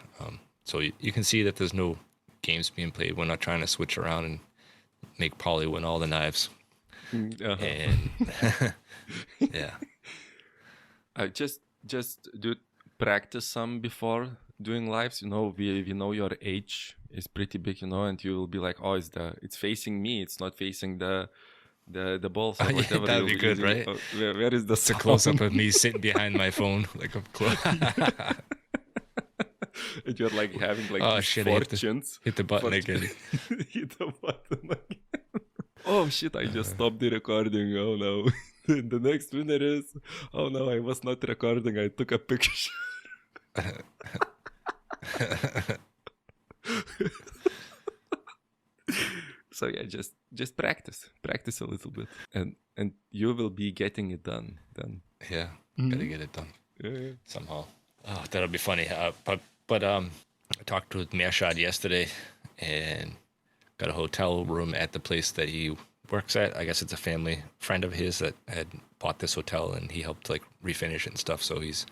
B: So you can see that there's no games being played. We're not trying to switch around and make Pauli win all the knives. And yeah,
A: just do practice some before doing lives. We know your age is pretty big, and you will be like, oh, it's facing me, it's not facing the balls or whatever.
B: That'd be good, right?
A: Where is the
B: it's a close up of me sitting behind my phone, like up close.
A: And you're like having like
B: oh shit!
A: fortunes.
B: Hit the button again.
A: Hit the button again. Oh shit! I just stopped the recording. Oh no! The next winner is. Oh no! I was not recording. I took a picture. So yeah, just practice a little bit, and you will be getting it done then.
B: Yeah, gotta get it done somehow. Oh, that'll be funny. But I talked with Meerschad yesterday, and got a hotel room at the place that he works at. I guess it's a family friend of his that had bought this hotel, and he helped like refinish it and stuff. So he's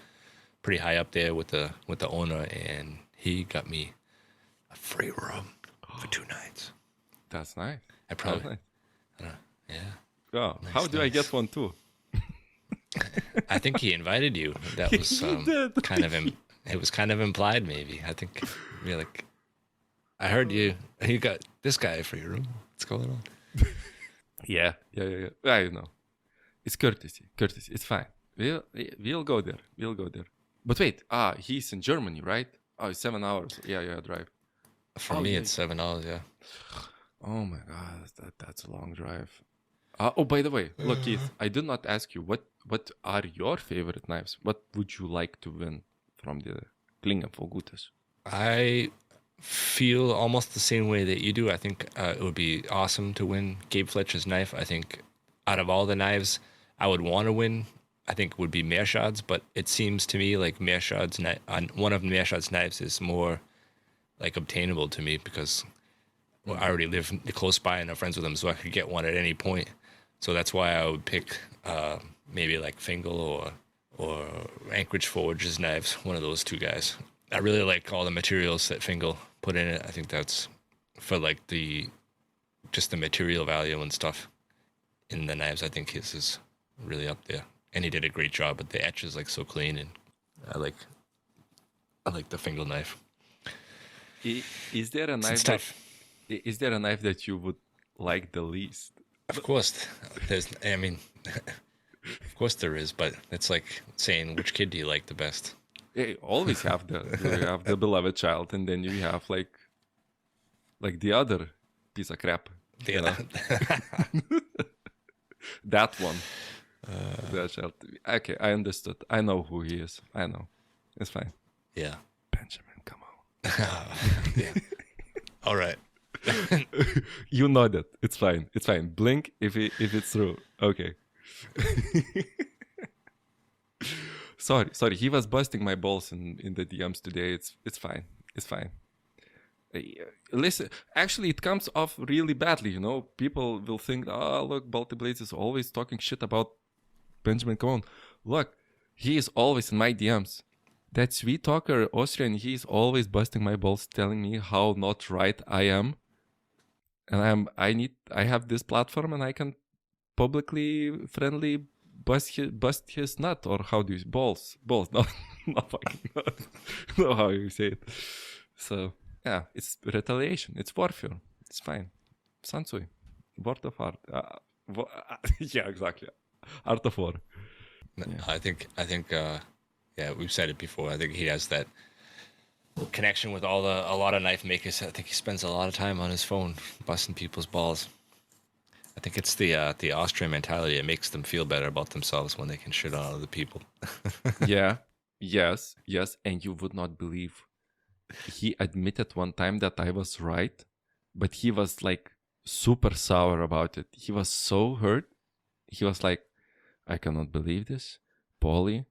B: pretty high up there with the owner, and he got me a free room for 2 nights.
A: That's nice.
B: I probably,
A: nice.
B: Yeah.
A: Oh, nice, how do I get one too?
B: I think he invited you. That was it was kind of implied, maybe. I think you're like, I heard you got this guy for your room. What's going on?
A: Yeah. I know. It's courtesy. It's fine. We'll go there. But wait, he's in Germany, right? Oh, it's 7 hours. Yeah, drive.
B: For me, it's 7 hours. Yeah.
A: Oh my god, that's a long drive. Oh, by the way, look, Keith, I did not ask you what are your favorite knives. What would you like to win from the Klingen for Gutes?
B: I feel almost the same way that you do. I think it would be awesome to win Gabe Fletcher's knife. I think out of all the knives I would want to win, I think would be Meerschad's, but it seems to me like Meerschad's one of Meerschad's knives is more like obtainable to me because I already live close by and I'm friends with him, so I could get one at any point. So that's why I would pick maybe like Fingal or Anchorage Forge's knives, one of those two guys. I really like all the materials that Fingal put in it. I think that's for like just the material value and stuff in the knives. I think his is really up there, and he did a great job. But the etch is like so clean, and I like the Fingal knife.
A: Is there a knife?
B: It's tough.
A: Is there a knife that you would like the least?
B: Of course, there's. I mean, of course there is, but it's like saying which kid do you like the best?
A: You always have the beloved child, and then you have like the other piece of crap. That one. That child. Okay, I understood. I know who he is. I know. It's fine.
B: Yeah.
A: Benjamin, come on.
B: Yeah. All right.
A: You nodded. It's fine. It's fine. Blink if it's true. Okay. Sorry. He was busting my balls in the DMs today. It's fine. It's fine. Listen, actually, it comes off really badly. People will think, oh, look, Balti Blades is always talking shit about Benjamin. Come on, look, he is always in my DMs. That sweet talker Austrian, he is always busting my balls, telling me how not right I am, and I have this platform, and I can publicly, friendly bust his nut, or how do you balls? Not fucking nut. Know how you say it. So Yeah, it's retaliation. It's warfare. It's fine. Sun Tzu, word of art. Yeah, exactly. Art of war. Yeah.
B: I think, yeah, we've said it before. I think he has that connection with a lot of knife makers. I think he spends a lot of time on his phone busting people's balls. I think it's the Austrian mentality. It makes them feel better about themselves when they can shit on other people.
A: Yeah. Yes. And you would not believe. He admitted one time that I was right, but he was like super sour about it. He was so hurt. He was like, I cannot believe this. Pauli,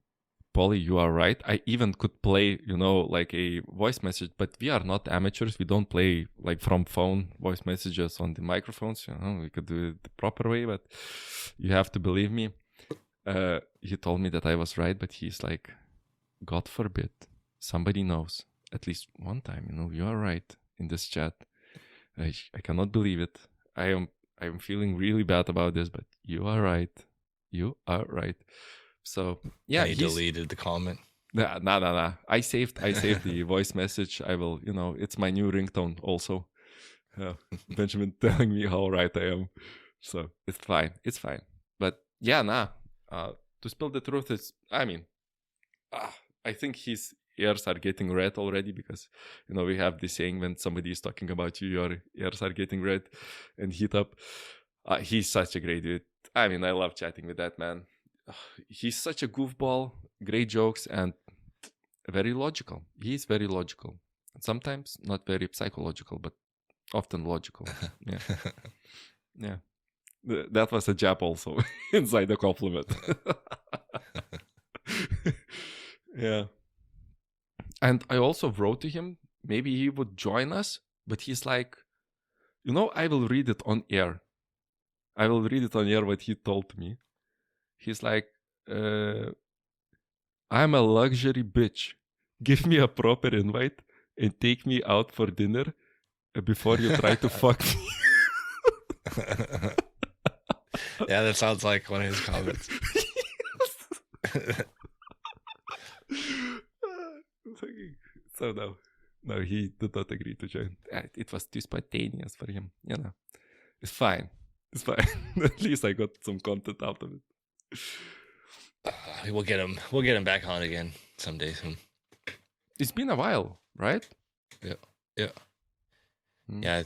A: you are right. I even could play, like a voice message, but we are not amateurs. We don't play like from phone voice messages on the microphones. We could do it the proper way, but you have to believe me. He told me that I was right, but he's like, God forbid, somebody knows. At least one time, you are right in this chat. I cannot believe it. I'm feeling really bad about this, but you are right. You are right. So yeah,
B: and he deleted the comment.
A: Nah. I saved the voice message. I will, it's my new ringtone also. Benjamin telling me how right I am. So it's fine. But yeah, to spill the truth is, I think his ears are getting red already because, we have this saying when somebody is talking about you, your ears are getting red and heat up. He's such a great dude. I love chatting with that man. He's such a goofball, great jokes, and very logical. He's very logical. Sometimes not very psychological, but often logical. Yeah. Yeah. That was a jab also inside the compliment. Yeah. And I also wrote to him, maybe he would join us, but he's like, I will read it on air. What he told me. He's like, I'm a luxury bitch. Give me a proper invite and take me out for dinner before you try to fuck me.
B: Yeah, that sounds like one of his comments.
A: So no, he did not agree to join. It was too spontaneous for him. It's fine. At least I got some content out of it.
B: We'll get him back on again someday soon.
A: It's been a while, right?
B: Yeah. Yeah.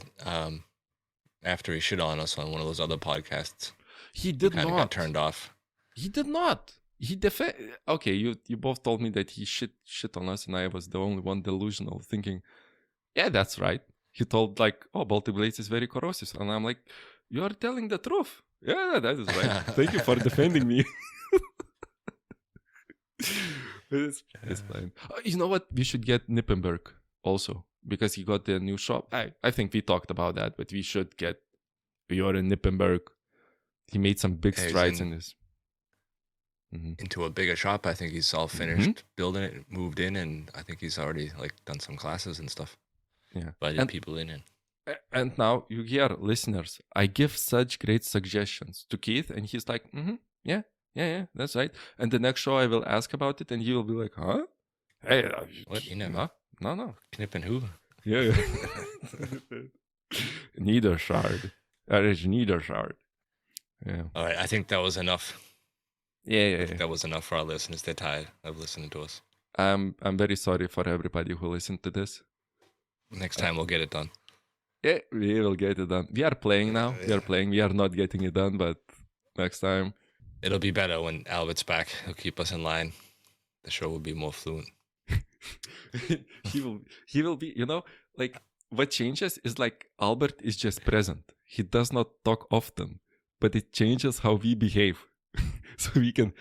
B: After he shit on us on one of those other podcasts,
A: he did not
B: got turned off.
A: He did not. Okay, you both told me that he shit on us, and I was the only one delusional, thinking, yeah, that's right. He told like, Baltic Blades is very corrosive, and I'm like, you are telling the truth. Yeah, that is right. Thank you for defending me. It's fine. You know what? We should get Nippenberg also, because he got the new shop. I think we talked about that, but we should get Joran Nippenberg. He made some big strides in this. Mm-hmm.
B: Into a bigger shop. I think he's all finished building it, moved in, and I think he's already like done some classes and stuff.
A: Yeah,
B: invited people in.
A: And now you hear, listeners, I give such great suggestions to Keith, and he's like, yeah, that's right. And the next show I will ask about it, and he will be like, huh? Hey,
B: what? You never?
A: No.
B: Knippen who?
A: Yeah. Niedershard. That is Niedershard. Yeah.
B: All right, I think that was enough.
A: Yeah.
B: That was enough for our listeners. They're tired of listening to us.
A: I'm very sorry for everybody who listened to this.
B: Next time we'll get it done.
A: Yeah, we will get it done. We are playing now. We are playing. We are not getting it done, but next time.
B: It'll be better when Albert's back. He'll keep us in line. The show will be more fluent.
A: He will be, like what changes is like Albert is just present. He does not talk often, but it changes how we behave. So we can,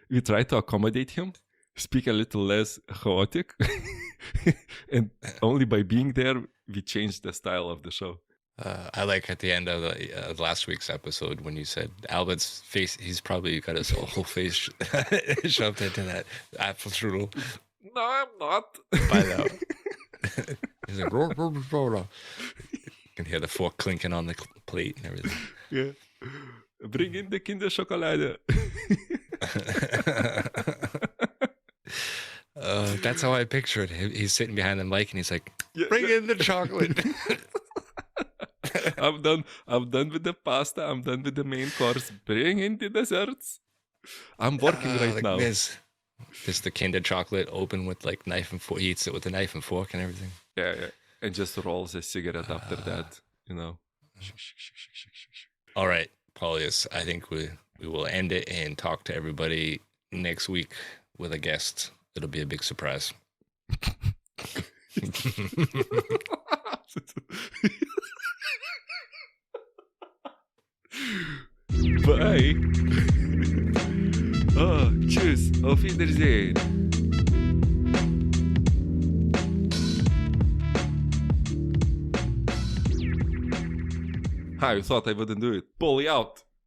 A: we try to accommodate him, speak a little less chaotic, and only by being there, we change the style of the show.
B: I like at the end of last week's episode when you said Albert's face, he's probably got his whole face shoved into that apple strudel.
A: No, I'm not.
B: By now. He's like, roar. You can hear the fork clinking on the plate and everything.
A: Yeah. Bring in the Kinderschokolade.
B: That's how I picture it. He's sitting behind the mic and he's like,
A: Yeah,
B: bring in the chocolate.
A: I'm done with the pasta. I'm done with the main course. Bring in the desserts. I'm working right now.
B: There's the Kinder chocolate open with like knife and fork. He eats it with a knife and fork and everything.
A: Yeah. And just rolls a cigarette after that, you know.
B: All right, Paulius, I think we will end it and talk to everybody next week with a guest. It'll be a big surprise.
A: Bye. Tschüss. Auf Wiedersehen. Hi, you thought I wouldn't do it. Pauli out.